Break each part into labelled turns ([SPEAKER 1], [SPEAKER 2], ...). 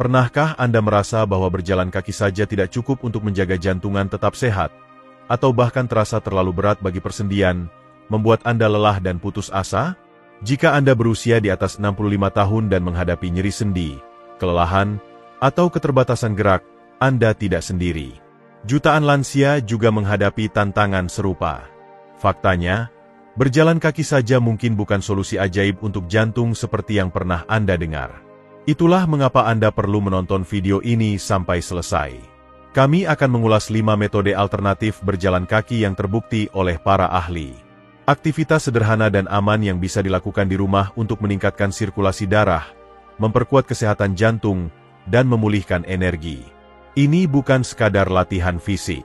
[SPEAKER 1] Pernahkah Anda merasa bahwa berjalan kaki saja tidak cukup untuk menjaga jantungan tetap sehat? Atau bahkan terasa terlalu berat bagi persendian, membuat Anda lelah dan putus asa? Jika Anda berusia di atas 65 tahun dan menghadapi nyeri sendi, kelelahan, atau keterbatasan gerak, Anda tidak sendiri. Jutaan lansia juga menghadapi tantangan serupa. Faktanya, berjalan kaki saja mungkin bukan solusi ajaib untuk jantung seperti yang pernah Anda dengar. Itulah mengapa Anda perlu menonton video ini sampai selesai. Kami akan mengulas 5 metode alternatif berjalan kaki yang terbukti oleh para ahli. Aktivitas sederhana dan aman yang bisa dilakukan di rumah untuk meningkatkan sirkulasi darah, memperkuat kesehatan jantung, dan memulihkan energi. Ini bukan sekadar latihan fisik.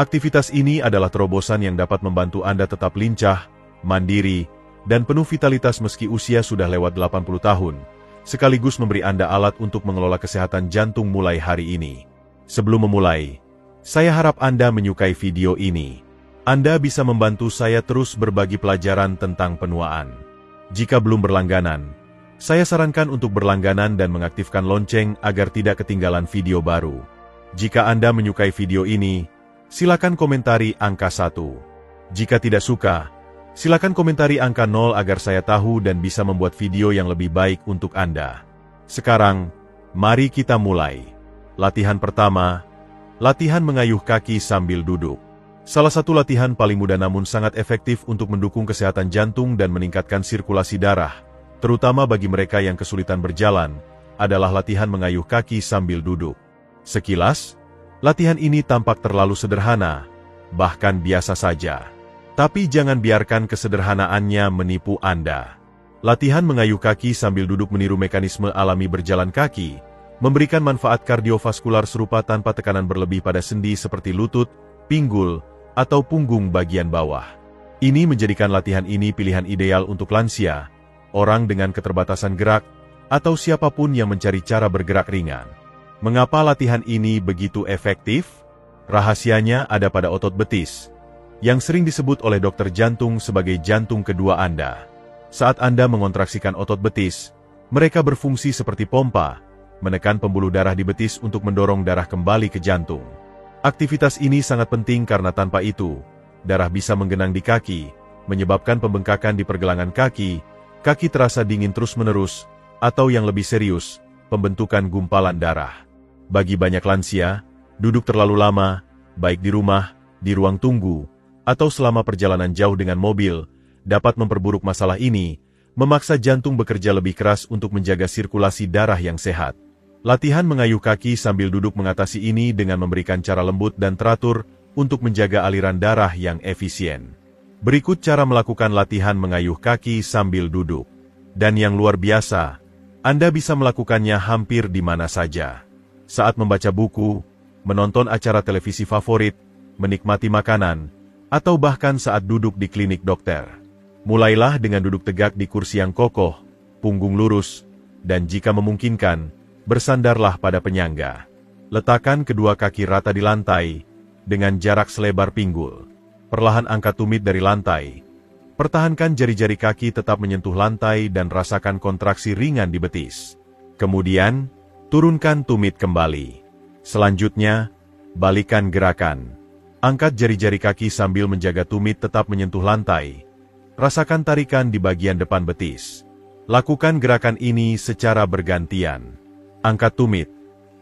[SPEAKER 1] Aktivitas ini adalah terobosan yang dapat membantu Anda tetap lincah, mandiri, dan penuh vitalitas meski usia sudah lewat 80 tahun, sekaligus memberi Anda alat untuk mengelola kesehatan jantung mulai hari ini. Sebelum memulai, saya harap Anda menyukai video ini. Anda bisa membantu saya terus berbagi pelajaran tentang penuaan. Jika belum berlangganan, saya sarankan untuk berlangganan dan mengaktifkan lonceng agar tidak ketinggalan video baru. Jika Anda menyukai video ini, silakan komentari angka 1. Jika tidak suka, silakan komentari angka 0 agar saya tahu dan bisa membuat video yang lebih baik untuk Anda. Sekarang, mari kita mulai. Latihan pertama, latihan mengayuh kaki sambil duduk. Salah satu latihan paling mudah namun sangat efektif untuk mendukung kesehatan jantung dan meningkatkan sirkulasi darah, terutama bagi mereka yang kesulitan berjalan, adalah latihan mengayuh kaki sambil duduk. Sekilas, latihan ini tampak terlalu sederhana, bahkan biasa saja. Tapi jangan biarkan kesederhanaannya menipu Anda. Latihan mengayuh kaki sambil duduk meniru mekanisme alami berjalan kaki, memberikan manfaat kardiovaskular serupa tanpa tekanan berlebih pada sendi seperti lutut, pinggul, atau punggung bagian bawah. Ini menjadikan latihan ini pilihan ideal untuk lansia, orang dengan keterbatasan gerak, atau siapapun yang mencari cara bergerak ringan. Mengapa latihan ini begitu efektif? Rahasianya ada pada otot betis, yang sering disebut oleh dokter jantung sebagai jantung kedua Anda. Saat Anda mengontraksikan otot betis, mereka berfungsi seperti pompa, menekan pembuluh darah di betis untuk mendorong darah kembali ke jantung. Aktivitas ini sangat penting karena tanpa itu, darah bisa menggenang di kaki, menyebabkan pembengkakan di pergelangan kaki, kaki terasa dingin terus-menerus, atau yang lebih serius, pembentukan gumpalan darah. Bagi banyak lansia, duduk terlalu lama, baik di rumah, di ruang tunggu, atau selama perjalanan jauh dengan mobil, dapat memperburuk masalah ini, memaksa jantung bekerja lebih keras untuk menjaga sirkulasi darah yang sehat. Latihan mengayuh kaki sambil duduk mengatasi ini dengan memberikan cara lembut dan teratur untuk menjaga aliran darah yang efisien. Berikut cara melakukan latihan mengayuh kaki sambil duduk. Dan yang luar biasa, Anda bisa melakukannya hampir di mana saja. Saat membaca buku, menonton acara televisi favorit, menikmati makanan, atau bahkan saat duduk di klinik dokter. Mulailah dengan duduk tegak di kursi yang kokoh, punggung lurus, dan jika memungkinkan, bersandarlah pada penyangga. Letakkan kedua kaki rata di lantai, dengan jarak selebar pinggul. Perlahan angkat tumit dari lantai. Pertahankan jari-jari kaki tetap menyentuh lantai dan rasakan kontraksi ringan di betis. Kemudian, turunkan tumit kembali. Selanjutnya, balikan gerakan. Angkat jari-jari kaki sambil menjaga tumit tetap menyentuh lantai. Rasakan tarikan di bagian depan betis. Lakukan gerakan ini secara bergantian. Angkat tumit,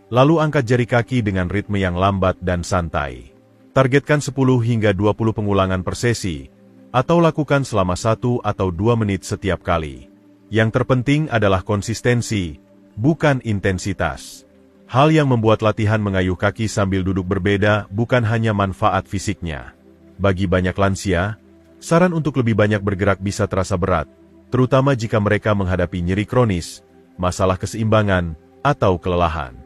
[SPEAKER 1] lalu angkat jari kaki dengan ritme yang lambat dan santai. Targetkan 10 hingga 20 pengulangan per sesi, atau lakukan selama 1 atau 2 menit setiap kali. Yang terpenting adalah konsistensi, bukan intensitas. Hal yang membuat latihan mengayuh kaki sambil duduk berbeda bukan hanya manfaat fisiknya. Bagi banyak lansia, saran untuk lebih banyak bergerak bisa terasa berat, terutama jika mereka menghadapi nyeri kronis, masalah keseimbangan, atau kelelahan.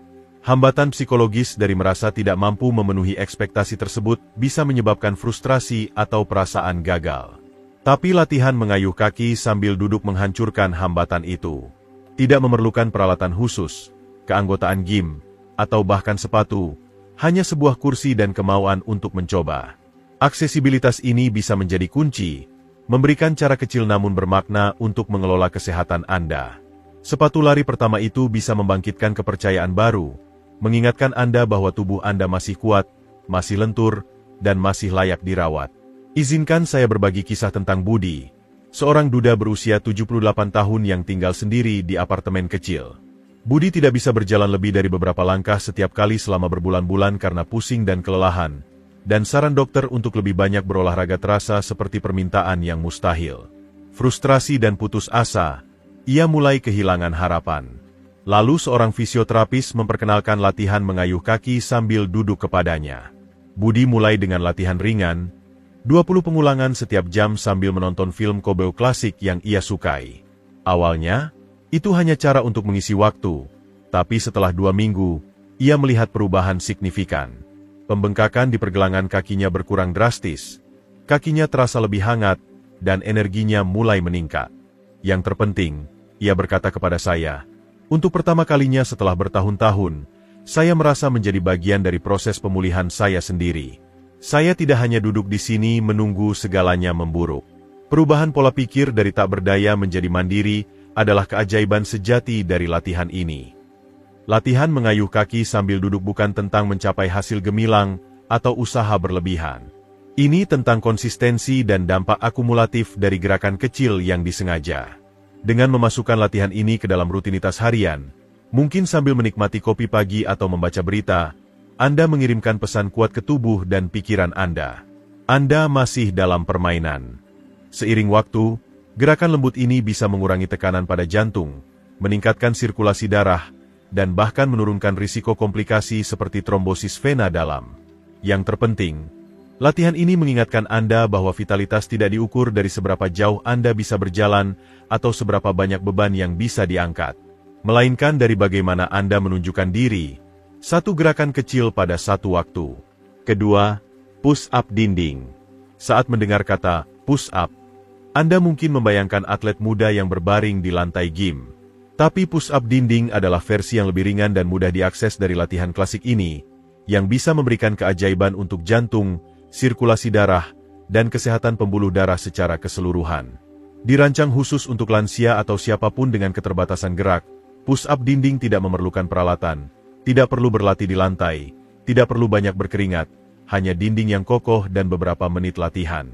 [SPEAKER 1] Hambatan psikologis dari merasa tidak mampu memenuhi ekspektasi tersebut bisa menyebabkan frustrasi atau perasaan gagal. Tapi latihan mengayuh kaki sambil duduk menghancurkan hambatan itu. Tidak memerlukan peralatan khusus, keanggotaan gym, atau bahkan sepatu, hanya sebuah kursi dan kemauan untuk mencoba. Aksesibilitas ini bisa menjadi kunci, memberikan cara kecil namun bermakna untuk mengelola kesehatan Anda. Sepatu lari pertama itu bisa membangkitkan kepercayaan baru, mengingatkan Anda bahwa tubuh Anda masih kuat, masih lentur, dan masih layak dirawat. Izinkan saya berbagi kisah tentang Budi, seorang duda berusia 78 tahun yang tinggal sendiri di apartemen kecil. Budi tidak bisa berjalan lebih dari beberapa langkah setiap kali selama berbulan-bulan karena pusing dan kelelahan, dan saran dokter untuk lebih banyak berolahraga terasa seperti permintaan yang mustahil. Frustrasi dan putus asa, ia mulai kehilangan harapan. Lalu seorang fisioterapis memperkenalkan latihan mengayuh kaki sambil duduk kepadanya. Budi mulai dengan latihan ringan, 20 pengulangan setiap jam sambil menonton film kobeu klasik yang ia sukai. Awalnya, itu hanya cara untuk mengisi waktu, tapi setelah 2 minggu, ia melihat perubahan signifikan. Pembengkakan di pergelangan kakinya berkurang drastis, kakinya terasa lebih hangat, dan energinya mulai meningkat. Yang terpenting, ia berkata kepada saya, untuk pertama kalinya setelah bertahun-tahun, saya merasa menjadi bagian dari proses pemulihan saya sendiri. Saya tidak hanya duduk di sini menunggu segalanya memburuk. Perubahan pola pikir dari tak berdaya menjadi mandiri adalah keajaiban sejati dari latihan ini. Latihan mengayuh kaki sambil duduk bukan tentang mencapai hasil gemilang atau usaha berlebihan. Ini tentang konsistensi dan dampak akumulatif dari gerakan kecil yang disengaja. Dengan memasukkan latihan ini ke dalam rutinitas harian, mungkin sambil menikmati kopi pagi atau membaca berita, Anda mengirimkan pesan kuat ke tubuh dan pikiran Anda. Anda masih dalam permainan. Seiring waktu, gerakan lembut ini bisa mengurangi tekanan pada jantung, meningkatkan sirkulasi darah, dan bahkan menurunkan risiko komplikasi seperti trombosis vena dalam. Yang terpenting, latihan ini mengingatkan Anda bahwa vitalitas tidak diukur dari seberapa jauh Anda bisa berjalan atau seberapa banyak beban yang bisa diangkat, melainkan dari bagaimana Anda menunjukkan diri, satu gerakan kecil pada satu waktu. Kedua, push-up dinding. Saat mendengar kata push-up, Anda mungkin membayangkan atlet muda yang berbaring di lantai gym. Tapi push-up dinding adalah versi yang lebih ringan dan mudah diakses dari latihan klasik ini, yang bisa memberikan keajaiban untuk jantung, sirkulasi darah, dan kesehatan pembuluh darah secara keseluruhan. Dirancang khusus untuk lansia atau siapapun dengan keterbatasan gerak, push-up dinding tidak memerlukan peralatan, tidak perlu berlatih di lantai, tidak perlu banyak berkeringat, hanya dinding yang kokoh dan beberapa menit latihan.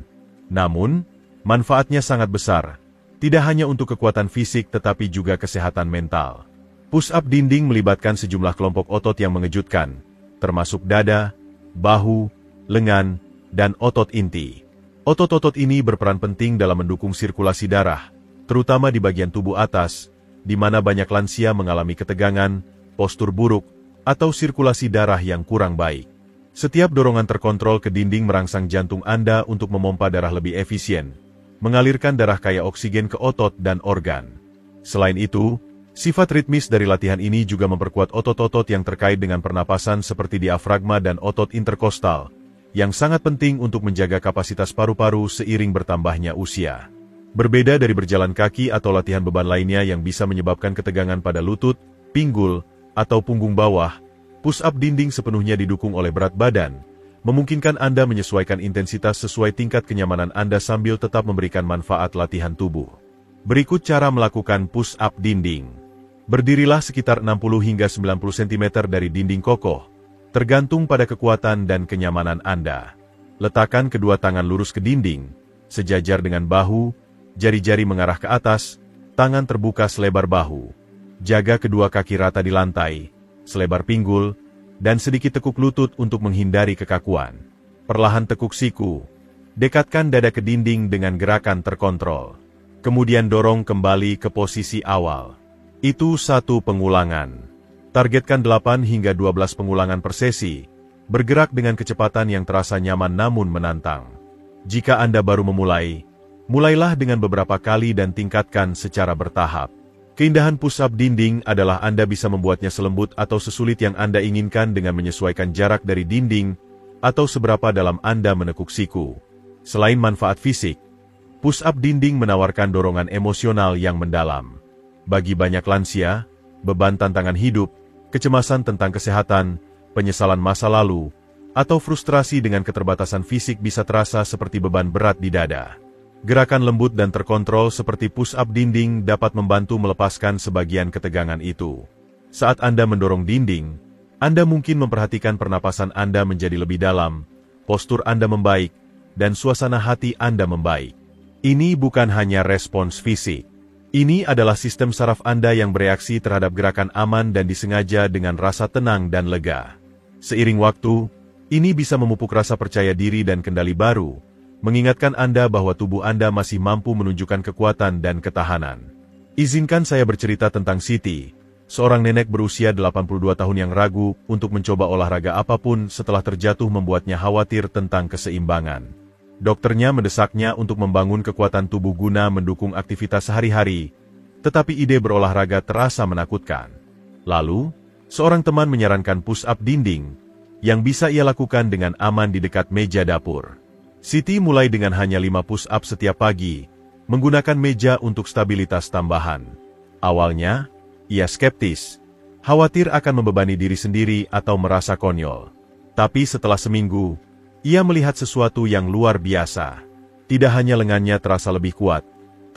[SPEAKER 1] Namun, manfaatnya sangat besar, tidak hanya untuk kekuatan fisik tetapi juga kesehatan mental. Push-up dinding melibatkan sejumlah kelompok otot yang mengejutkan, termasuk dada, bahu, lengan, dan otot inti. Otot-otot ini berperan penting dalam mendukung sirkulasi darah, terutama di bagian tubuh atas, di mana banyak lansia mengalami ketegangan, postur buruk, atau sirkulasi darah yang kurang baik. Setiap dorongan terkontrol ke dinding merangsang jantung Anda untuk memompa darah lebih efisien, mengalirkan darah kaya oksigen ke otot dan organ. Selain itu, sifat ritmis dari latihan ini juga memperkuat otot-otot yang terkait dengan pernapasan seperti diafragma dan otot interkostal, yang sangat penting untuk menjaga kapasitas paru-paru seiring bertambahnya usia. Berbeda dari berjalan kaki atau latihan beban lainnya yang bisa menyebabkan ketegangan pada lutut, pinggul, atau punggung bawah, push-up dinding sepenuhnya didukung oleh berat badan, memungkinkan Anda menyesuaikan intensitas sesuai tingkat kenyamanan Anda sambil tetap memberikan manfaat latihan tubuh. Berikut cara melakukan push-up dinding. Berdirilah sekitar 60 hingga 90 cm dari dinding kokoh, tergantung pada kekuatan dan kenyamanan Anda. Letakkan kedua tangan lurus ke dinding, sejajar dengan bahu, jari-jari mengarah ke atas, tangan terbuka selebar bahu. Jaga kedua kaki rata di lantai, selebar pinggul, dan sedikit tekuk lutut untuk menghindari kekakuan. Perlahan tekuk siku. Dekatkan dada ke dinding dengan gerakan terkontrol. Kemudian dorong kembali ke posisi awal. Itu satu pengulangan. Targetkan 8 hingga 12 pengulangan per sesi, bergerak dengan kecepatan yang terasa nyaman namun menantang. Jika Anda baru memulai, mulailah dengan beberapa kali dan tingkatkan secara bertahap. Keindahan push-up dinding adalah Anda bisa membuatnya selembut atau sesulit yang Anda inginkan dengan menyesuaikan jarak dari dinding atau seberapa dalam Anda menekuk siku. Selain manfaat fisik, push-up dinding menawarkan dorongan emosional yang mendalam. Bagi banyak lansia, beban tantangan hidup, kecemasan tentang kesehatan, penyesalan masa lalu, atau frustrasi dengan keterbatasan fisik bisa terasa seperti beban berat di dada. Gerakan lembut dan terkontrol seperti push-up dinding dapat membantu melepaskan sebagian ketegangan itu. Saat Anda mendorong dinding, Anda mungkin memperhatikan pernapasan Anda menjadi lebih dalam, postur Anda membaik, dan suasana hati Anda membaik. Ini bukan hanya respons fisik. Ini adalah sistem saraf Anda yang bereaksi terhadap gerakan aman dan disengaja dengan rasa tenang dan lega. Seiring waktu, ini bisa memupuk rasa percaya diri dan kendali baru, mengingatkan Anda bahwa tubuh Anda masih mampu menunjukkan kekuatan dan ketahanan. Izinkan saya bercerita tentang Siti, seorang nenek berusia 82 tahun yang ragu untuk mencoba olahraga apapun setelah terjatuh membuatnya khawatir tentang keseimbangan. Dokternya mendesaknya untuk membangun kekuatan tubuh guna mendukung aktivitas sehari-hari, tetapi ide berolahraga terasa menakutkan. Lalu, seorang teman menyarankan push-up dinding, yang bisa ia lakukan dengan aman di dekat meja dapur. Siti mulai dengan hanya 5 push-up setiap pagi, menggunakan meja untuk stabilitas tambahan. Awalnya, ia skeptis, khawatir akan membebani diri sendiri atau merasa konyol. Tapi setelah seminggu, ia melihat sesuatu yang luar biasa. Tidak hanya lengannya terasa lebih kuat,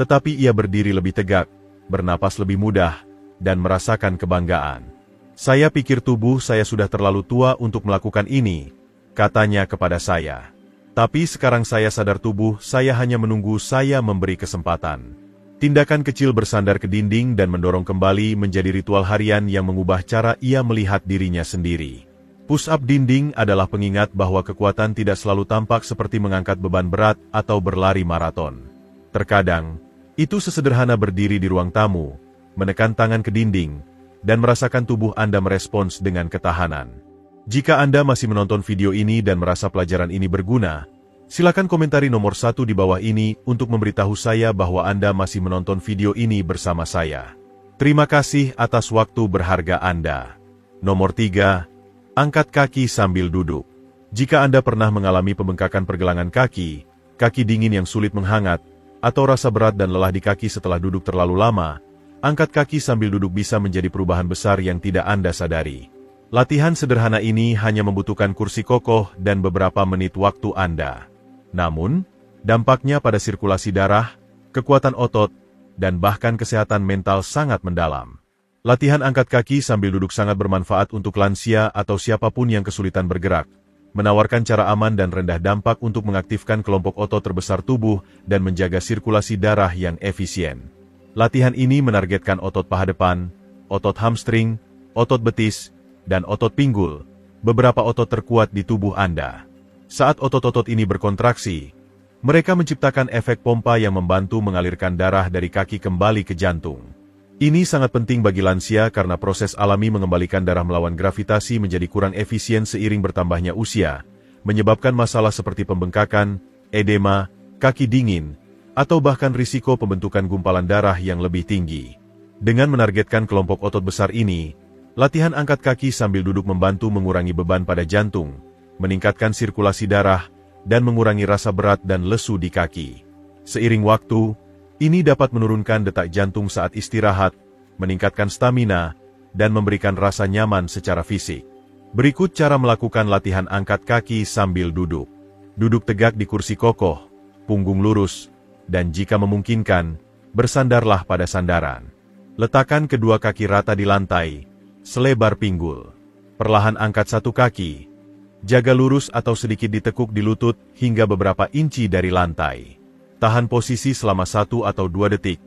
[SPEAKER 1] tetapi ia berdiri lebih tegak, bernapas lebih mudah, dan merasakan kebanggaan. Saya pikir tubuh saya sudah terlalu tua untuk melakukan ini, katanya kepada saya. Tapi sekarang saya sadar tubuh saya hanya menunggu saya memberi kesempatan. Tindakan kecil bersandar ke dinding dan mendorong kembali menjadi ritual harian yang mengubah cara ia melihat dirinya sendiri. Push-up dinding adalah pengingat bahwa kekuatan tidak selalu tampak seperti mengangkat beban berat atau berlari maraton. Terkadang, itu sesederhana berdiri di ruang tamu, menekan tangan ke dinding, dan merasakan tubuh Anda merespons dengan ketahanan. Jika Anda masih menonton video ini dan merasa pelajaran ini berguna, silakan komentari nomor 1 di bawah ini untuk memberitahu saya bahwa Anda masih menonton video ini bersama saya. Terima kasih atas waktu berharga Anda. Nomor 3. Angkat kaki sambil duduk. Jika Anda pernah mengalami pembengkakan pergelangan kaki, kaki dingin yang sulit menghangat, atau rasa berat dan lelah di kaki setelah duduk terlalu lama, angkat kaki sambil duduk bisa menjadi perubahan besar yang tidak Anda sadari. Latihan sederhana ini hanya membutuhkan kursi kokoh dan beberapa menit waktu Anda. Namun, dampaknya pada sirkulasi darah, kekuatan otot, dan bahkan kesehatan mental sangat mendalam. Latihan angkat kaki sambil duduk sangat bermanfaat untuk lansia atau siapapun yang kesulitan bergerak, menawarkan cara aman dan rendah dampak untuk mengaktifkan kelompok otot terbesar tubuh dan menjaga sirkulasi darah yang efisien. Latihan ini menargetkan otot paha depan, otot hamstring, otot betis, dan otot pinggul, beberapa otot terkuat di tubuh Anda. Saat otot-otot ini berkontraksi, mereka menciptakan efek pompa yang membantu mengalirkan darah dari kaki kembali ke jantung. Ini sangat penting bagi lansia karena proses alami mengembalikan darah melawan gravitasi menjadi kurang efisien seiring bertambahnya usia, menyebabkan masalah seperti pembengkakan, edema, kaki dingin, atau bahkan risiko pembentukan gumpalan darah yang lebih tinggi. Dengan menargetkan kelompok otot besar ini, latihan angkat kaki sambil duduk membantu mengurangi beban pada jantung, meningkatkan sirkulasi darah, dan mengurangi rasa berat dan lesu di kaki. Seiring waktu, ini dapat menurunkan detak jantung saat istirahat, meningkatkan stamina, dan memberikan rasa nyaman secara fisik. Berikut cara melakukan latihan angkat kaki sambil duduk. Duduk tegak di kursi kokoh, punggung lurus, dan jika memungkinkan, bersandarlah pada sandaran. Letakkan kedua kaki rata di lantai, selebar pinggul. Perlahan angkat satu kaki. Jaga lurus atau sedikit ditekuk di lutut hingga beberapa inci dari lantai. Tahan posisi selama 1 atau 2 detik.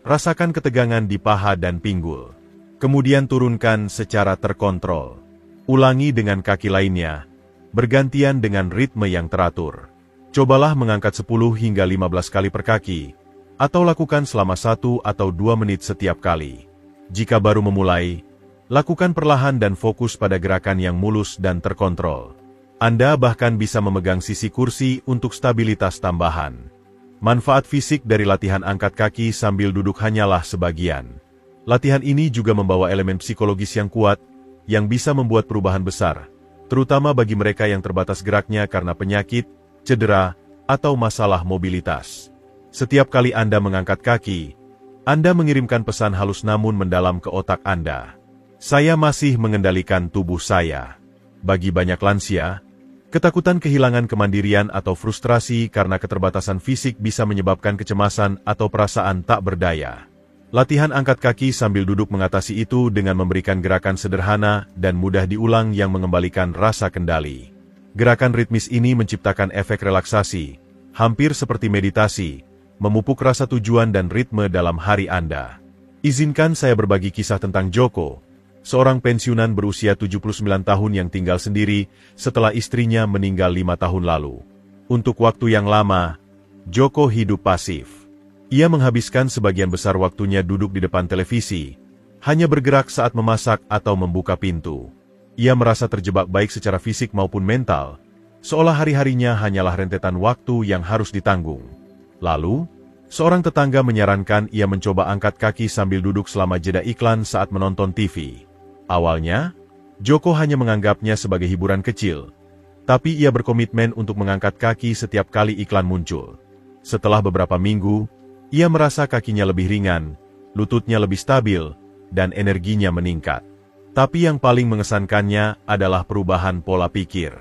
[SPEAKER 1] Rasakan ketegangan di paha dan pinggul. Kemudian turunkan secara terkontrol. Ulangi dengan kaki lainnya, bergantian dengan ritme yang teratur. Cobalah mengangkat 10 hingga 15 kali per kaki, atau lakukan selama 1 atau 2 menit setiap kali. Jika baru memulai, lakukan perlahan dan fokus pada gerakan yang mulus dan terkontrol. Anda bahkan bisa memegang sisi kursi untuk stabilitas tambahan. Manfaat fisik dari latihan angkat kaki sambil duduk hanyalah sebagian. Latihan ini juga membawa elemen psikologis yang kuat, yang bisa membuat perubahan besar, terutama bagi mereka yang terbatas geraknya karena penyakit, cedera, atau masalah mobilitas. Setiap kali Anda mengangkat kaki, Anda mengirimkan pesan halus namun mendalam ke otak Anda. Saya masih mengendalikan tubuh saya. Bagi banyak lansia, Ketakutan kehilangan kemandirian atau frustrasi karena keterbatasan fisik bisa menyebabkan kecemasan atau perasaan tak berdaya. Latihan angkat kaki sambil duduk mengatasi itu dengan memberikan gerakan sederhana dan mudah diulang yang mengembalikan rasa kendali. Gerakan ritmis ini menciptakan efek relaksasi, hampir seperti meditasi, memupuk rasa tujuan dan ritme dalam hari Anda. Izinkan saya berbagi kisah tentang Joko, seorang pensiunan berusia 79 tahun yang tinggal sendiri setelah istrinya meninggal 5 tahun lalu. Untuk waktu yang lama, Joko hidup pasif. Ia menghabiskan sebagian besar waktunya duduk di depan televisi, hanya bergerak saat memasak atau membuka pintu. Ia merasa terjebak baik secara fisik maupun mental, seolah hari-harinya hanyalah rentetan waktu yang harus ditanggung. Lalu, seorang tetangga menyarankan ia mencoba angkat kaki sambil duduk selama jeda iklan saat menonton TV. Awalnya, Joko hanya menganggapnya sebagai hiburan kecil, tapi ia berkomitmen untuk mengangkat kaki setiap kali iklan muncul. Setelah beberapa minggu, ia merasa kakinya lebih ringan, lututnya lebih stabil, dan energinya meningkat. Tapi yang paling mengesankannya adalah perubahan pola pikir.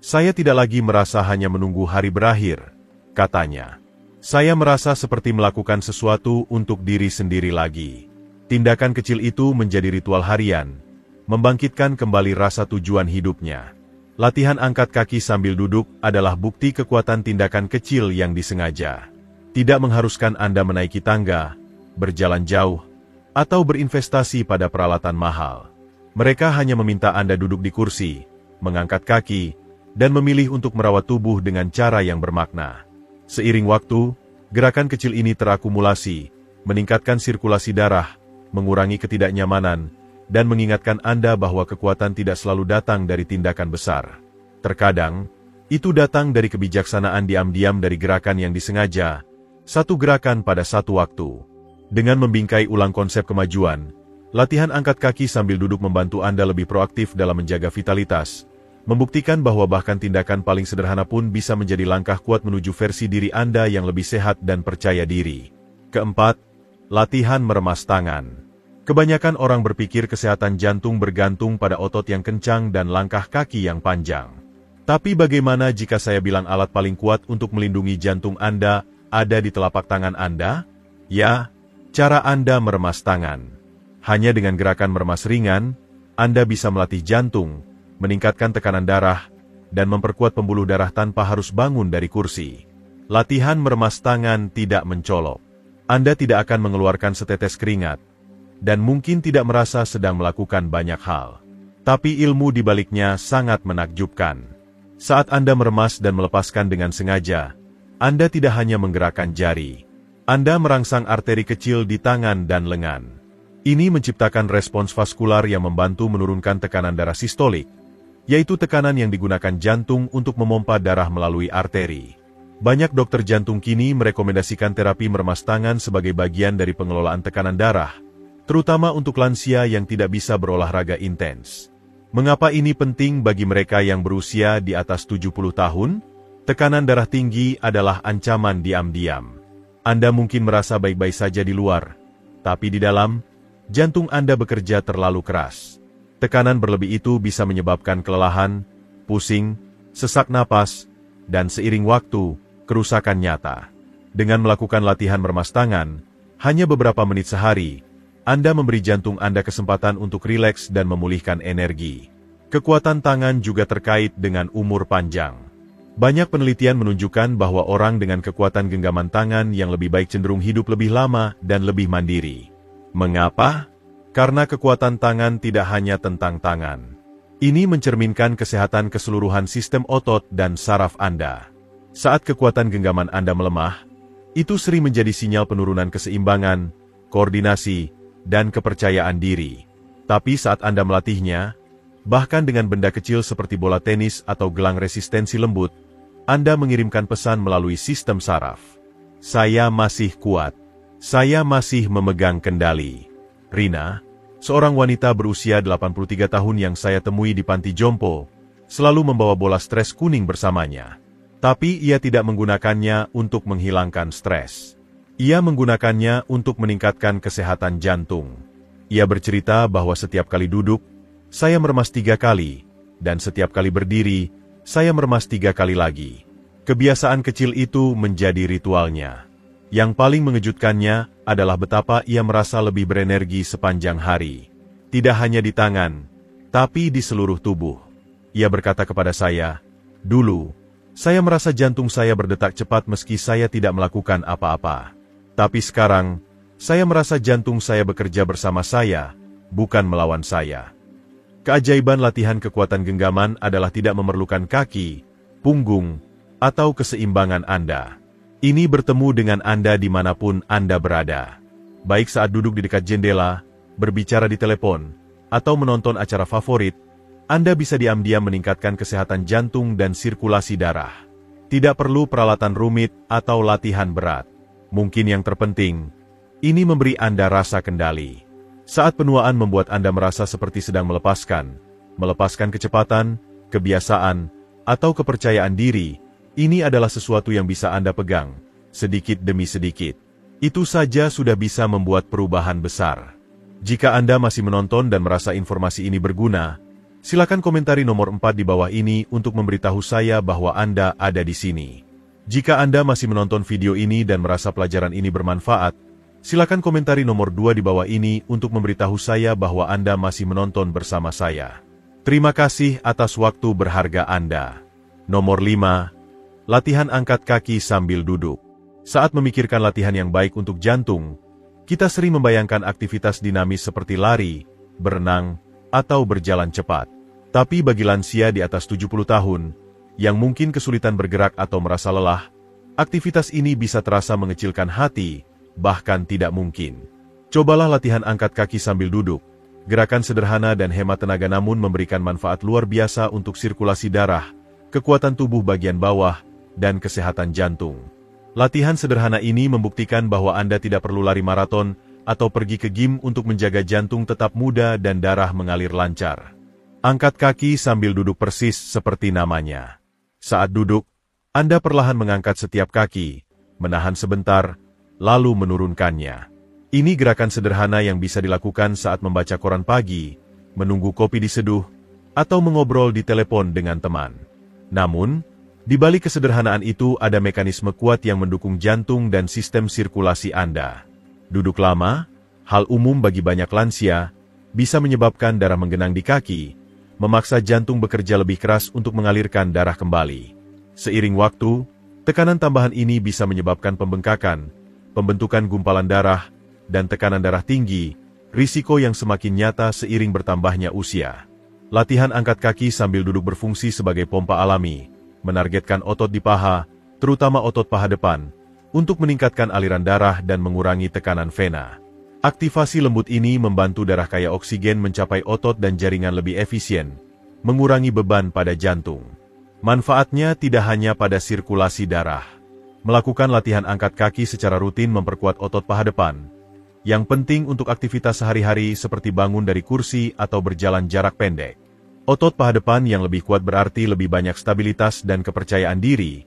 [SPEAKER 1] Saya tidak lagi merasa hanya menunggu hari berakhir, katanya. Saya merasa seperti melakukan sesuatu untuk diri sendiri lagi. Tindakan kecil itu menjadi ritual harian, membangkitkan kembali rasa tujuan hidupnya. Latihan angkat kaki sambil duduk adalah bukti kekuatan tindakan kecil yang disengaja. Tidak mengharuskan Anda menaiki tangga, berjalan jauh, atau berinvestasi pada peralatan mahal. Mereka hanya meminta Anda duduk di kursi, mengangkat kaki, dan memilih untuk merawat tubuh dengan cara yang bermakna. Seiring waktu, gerakan kecil ini terakumulasi, meningkatkan sirkulasi darah, mengurangi ketidaknyamanan, dan mengingatkan Anda bahwa kekuatan tidak selalu datang dari tindakan besar. Terkadang, itu datang dari kebijaksanaan diam-diam dari gerakan yang disengaja, satu gerakan pada satu waktu. Dengan membingkai ulang konsep kemajuan, latihan angkat kaki sambil duduk membantu Anda lebih proaktif dalam menjaga vitalitas, membuktikan bahwa bahkan tindakan paling sederhana pun bisa menjadi langkah kuat menuju versi diri Anda yang lebih sehat dan percaya diri. Keempat, latihan meremas tangan. Kebanyakan orang berpikir kesehatan jantung bergantung pada otot yang kencang dan langkah kaki yang panjang. Tapi bagaimana jika saya bilang alat paling kuat untuk melindungi jantung Anda ada di telapak tangan Anda? Ya, cara Anda meremas tangan. Hanya dengan gerakan meremas ringan, Anda bisa melatih jantung, meningkatkan tekanan darah, dan memperkuat pembuluh darah tanpa harus bangun dari kursi. Latihan meremas tangan tidak mencolok. Anda tidak akan mengeluarkan setetes keringat, dan mungkin tidak merasa sedang melakukan banyak hal. Tapi ilmu di baliknya sangat menakjubkan. Saat Anda meremas dan melepaskan dengan sengaja, Anda tidak hanya menggerakkan jari. Anda merangsang arteri kecil di tangan dan lengan. Ini menciptakan respons vaskular yang membantu menurunkan tekanan darah sistolik, yaitu tekanan yang digunakan jantung untuk memompa darah melalui arteri. Banyak dokter jantung kini merekomendasikan terapi meremas tangan sebagai bagian dari pengelolaan tekanan darah, terutama untuk lansia yang tidak bisa berolahraga intens. Mengapa ini penting bagi mereka yang berusia di atas 70 tahun? Tekanan darah tinggi adalah ancaman diam-diam. Anda mungkin merasa baik-baik saja di luar, tapi di dalam, jantung Anda bekerja terlalu keras. Tekanan berlebih itu bisa menyebabkan kelelahan, pusing, sesak napas, dan seiring waktu, kerusakan nyata. Dengan melakukan latihan meremas tangan, hanya beberapa menit sehari, Anda memberi jantung Anda kesempatan untuk rileks dan memulihkan energi. Kekuatan tangan juga terkait dengan umur panjang. Banyak penelitian menunjukkan bahwa orang dengan kekuatan genggaman tangan yang lebih baik cenderung hidup lebih lama dan lebih mandiri. Mengapa? Karena kekuatan tangan tidak hanya tentang tangan. Ini mencerminkan kesehatan keseluruhan sistem otot dan saraf Anda. Saat kekuatan genggaman Anda melemah, itu sering menjadi sinyal penurunan keseimbangan, koordinasi, dan kepercayaan diri. Tapi saat Anda melatihnya, bahkan dengan benda kecil seperti bola tenis atau gelang resistensi lembut, Anda mengirimkan pesan melalui sistem saraf. Saya masih kuat. Saya masih memegang kendali. Rina, seorang wanita berusia 83 tahun yang saya temui di panti jompo, selalu membawa bola stres kuning bersamanya. Tapi ia tidak menggunakannya untuk menghilangkan stres. Ia menggunakannya untuk meningkatkan kesehatan jantung. Ia bercerita bahwa setiap kali duduk, saya meremas 3 kali, dan setiap kali berdiri, saya meremas 3 kali lagi. Kebiasaan kecil itu menjadi ritualnya. Yang paling mengejutkannya adalah betapa ia merasa lebih berenergi sepanjang hari. Tidak hanya di tangan, tapi di seluruh tubuh. Ia berkata kepada saya, "Dulu, saya merasa jantung saya berdetak cepat meski saya tidak melakukan apa-apa. Tapi sekarang, saya merasa jantung saya bekerja bersama saya, bukan melawan saya." Keajaiban latihan kekuatan genggaman adalah tidak memerlukan kaki, punggung, atau keseimbangan Anda. Ini bertemu dengan Anda dimanapun Anda berada. Baik saat duduk di dekat jendela, berbicara di telepon, atau menonton acara favorit, Anda bisa diam-diam meningkatkan kesehatan jantung dan sirkulasi darah. Tidak perlu peralatan rumit atau latihan berat. Mungkin yang terpenting, ini memberi Anda rasa kendali. Saat penuaan membuat Anda merasa seperti sedang melepaskan kecepatan, kebiasaan, atau kepercayaan diri, ini adalah sesuatu yang bisa Anda pegang, sedikit demi sedikit. Itu saja sudah bisa membuat perubahan besar. Jika Anda masih menonton dan merasa informasi ini berguna, silakan komentari nomor 4 di bawah ini untuk memberitahu saya bahwa Anda ada di sini. Jika Anda masih menonton video ini dan merasa pelajaran ini bermanfaat, silakan komentari nomor 2 di bawah ini untuk memberitahu saya bahwa Anda masih menonton bersama saya. Terima kasih atas waktu berharga Anda. Nomor 5. Latihan angkat kaki sambil duduk. Saat memikirkan latihan yang baik untuk jantung, kita sering membayangkan aktivitas dinamis seperti lari, berenang, atau berjalan cepat. Tapi bagi lansia di atas 70 tahun, yang mungkin kesulitan bergerak atau merasa lelah, aktivitas ini bisa terasa mengecilkan hati, bahkan tidak mungkin. Cobalah latihan angkat kaki sambil duduk. Gerakan sederhana dan hemat tenaga namun memberikan manfaat luar biasa untuk sirkulasi darah, kekuatan tubuh bagian bawah, dan kesehatan jantung. Latihan sederhana ini membuktikan bahwa Anda tidak perlu lari maraton atau pergi ke gym untuk menjaga jantung tetap muda dan darah mengalir lancar. Angkat kaki sambil duduk persis seperti namanya. Saat duduk, Anda perlahan mengangkat setiap kaki, menahan sebentar, lalu menurunkannya. Ini gerakan sederhana yang bisa dilakukan saat membaca koran pagi, menunggu kopi diseduh, atau mengobrol di telepon dengan teman. Namun, di balik kesederhanaan itu ada mekanisme kuat yang mendukung jantung dan sistem sirkulasi Anda. Duduk lama, hal umum bagi banyak lansia, bisa menyebabkan darah menggenang di kaki, memaksa jantung bekerja lebih keras untuk mengalirkan darah kembali. Seiring waktu, tekanan tambahan ini bisa menyebabkan pembengkakan, pembentukan gumpalan darah, dan tekanan darah tinggi, risiko yang semakin nyata seiring bertambahnya usia. Latihan angkat kaki sambil duduk berfungsi sebagai pompa alami, menargetkan otot di paha, terutama otot paha depan, untuk meningkatkan aliran darah dan mengurangi tekanan vena. Aktivasi lembut ini membantu darah kaya oksigen mencapai otot dan jaringan lebih efisien, mengurangi beban pada jantung. Manfaatnya tidak hanya pada sirkulasi darah. Melakukan latihan angkat kaki secara rutin memperkuat otot paha depan, yang penting untuk aktivitas sehari-hari seperti bangun dari kursi atau berjalan jarak pendek. Otot paha depan yang lebih kuat berarti lebih banyak stabilitas dan kepercayaan diri,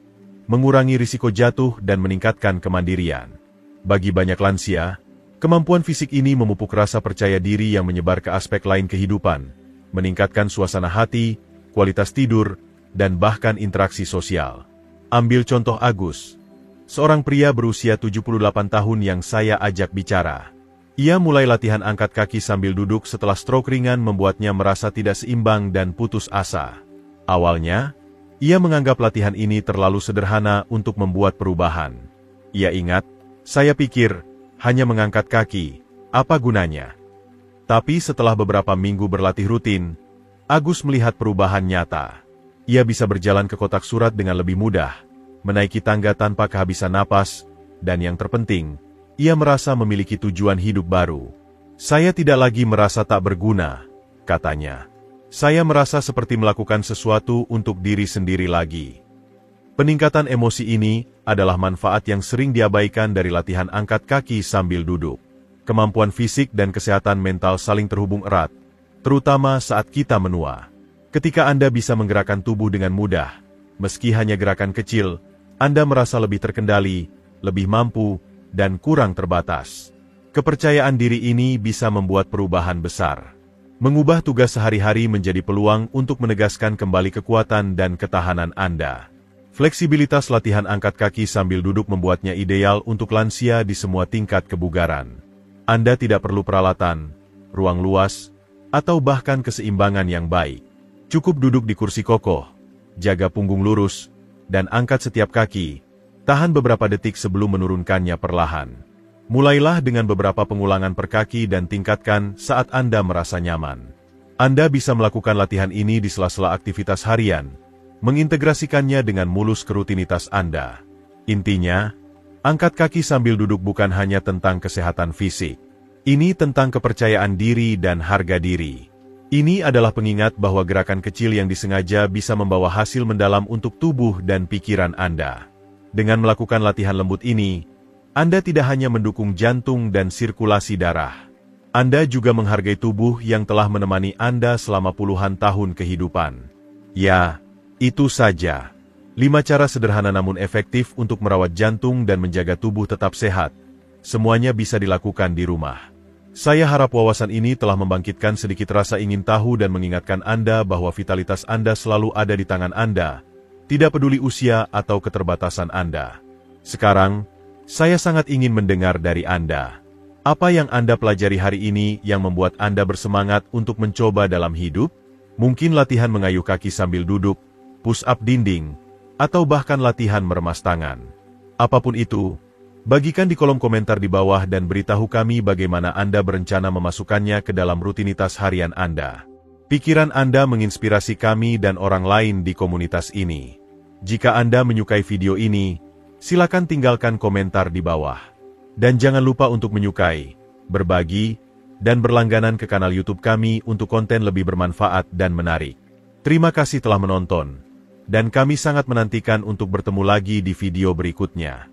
[SPEAKER 1] mengurangi risiko jatuh dan meningkatkan kemandirian. Bagi banyak lansia, kemampuan fisik ini memupuk rasa percaya diri yang menyebar ke aspek lain kehidupan, meningkatkan suasana hati, kualitas tidur, dan bahkan interaksi sosial. Ambil contoh Agus, seorang pria berusia 78 tahun yang saya ajak bicara. Ia mulai latihan angkat kaki sambil duduk setelah stroke ringan membuatnya merasa tidak seimbang dan putus asa. Awalnya, ia menganggap latihan ini terlalu sederhana untuk membuat perubahan. Ia ingat, "Saya pikir, hanya mengangkat kaki, apa gunanya?" Tapi setelah beberapa minggu berlatih rutin, Agus melihat perubahan nyata. Ia bisa berjalan ke kotak surat dengan lebih mudah, menaiki tangga tanpa kehabisan napas, dan yang terpenting, ia merasa memiliki tujuan hidup baru. "Saya tidak lagi merasa tak berguna," katanya. "Saya merasa seperti melakukan sesuatu untuk diri sendiri lagi." Peningkatan emosi ini adalah manfaat yang sering diabaikan dari latihan angkat kaki sambil duduk. Kemampuan fisik dan kesehatan mental saling terhubung erat, terutama saat kita menua. Ketika Anda bisa menggerakkan tubuh dengan mudah, meski hanya gerakan kecil, Anda merasa lebih terkendali, lebih mampu, dan kurang terbatas. Kepercayaan diri ini bisa membuat perubahan besar. Mengubah tugas sehari-hari menjadi peluang untuk menegaskan kembali kekuatan dan ketahanan Anda. Fleksibilitas latihan angkat kaki sambil duduk membuatnya ideal untuk lansia di semua tingkat kebugaran. Anda tidak perlu peralatan, ruang luas, atau bahkan keseimbangan yang baik. Cukup duduk di kursi kokoh, jaga punggung lurus, dan angkat setiap kaki. Tahan beberapa detik sebelum menurunkannya perlahan. Mulailah dengan beberapa pengulangan per kaki dan tingkatkan saat Anda merasa nyaman. Anda bisa melakukan latihan ini di sela-sela aktivitas harian, mengintegrasikannya dengan mulus ke rutinitas Anda. Intinya, angkat kaki sambil duduk bukan hanya tentang kesehatan fisik. Ini tentang kepercayaan diri dan harga diri. Ini adalah pengingat bahwa gerakan kecil yang disengaja bisa membawa hasil mendalam untuk tubuh dan pikiran Anda. Dengan melakukan latihan lembut ini, Anda tidak hanya mendukung jantung dan sirkulasi darah. Anda juga menghargai tubuh yang telah menemani Anda selama puluhan tahun kehidupan. Ya, itu saja. 5 cara sederhana namun efektif untuk merawat jantung dan menjaga tubuh tetap sehat. Semuanya bisa dilakukan di rumah. Saya harap wawasan ini telah membangkitkan sedikit rasa ingin tahu dan mengingatkan Anda bahwa vitalitas Anda selalu ada di tangan Anda, tidak peduli usia atau keterbatasan Anda. Sekarang, saya sangat ingin mendengar dari Anda. Apa yang Anda pelajari hari ini yang membuat Anda bersemangat untuk mencoba dalam hidup? Mungkin latihan mengayuh kaki sambil duduk, push up dinding, atau bahkan latihan meremas tangan. Apapun itu, bagikan di kolom komentar di bawah dan beritahu kami bagaimana Anda berencana memasukkannya ke dalam rutinitas harian Anda. Pikiran Anda menginspirasi kami dan orang lain di komunitas ini. Jika Anda menyukai video ini, silakan tinggalkan komentar di bawah. Dan jangan lupa untuk menyukai, berbagi, dan berlangganan ke kanal YouTube kami untuk konten lebih bermanfaat dan menarik. Terima kasih telah menonton, dan kami sangat menantikan untuk bertemu lagi di video berikutnya.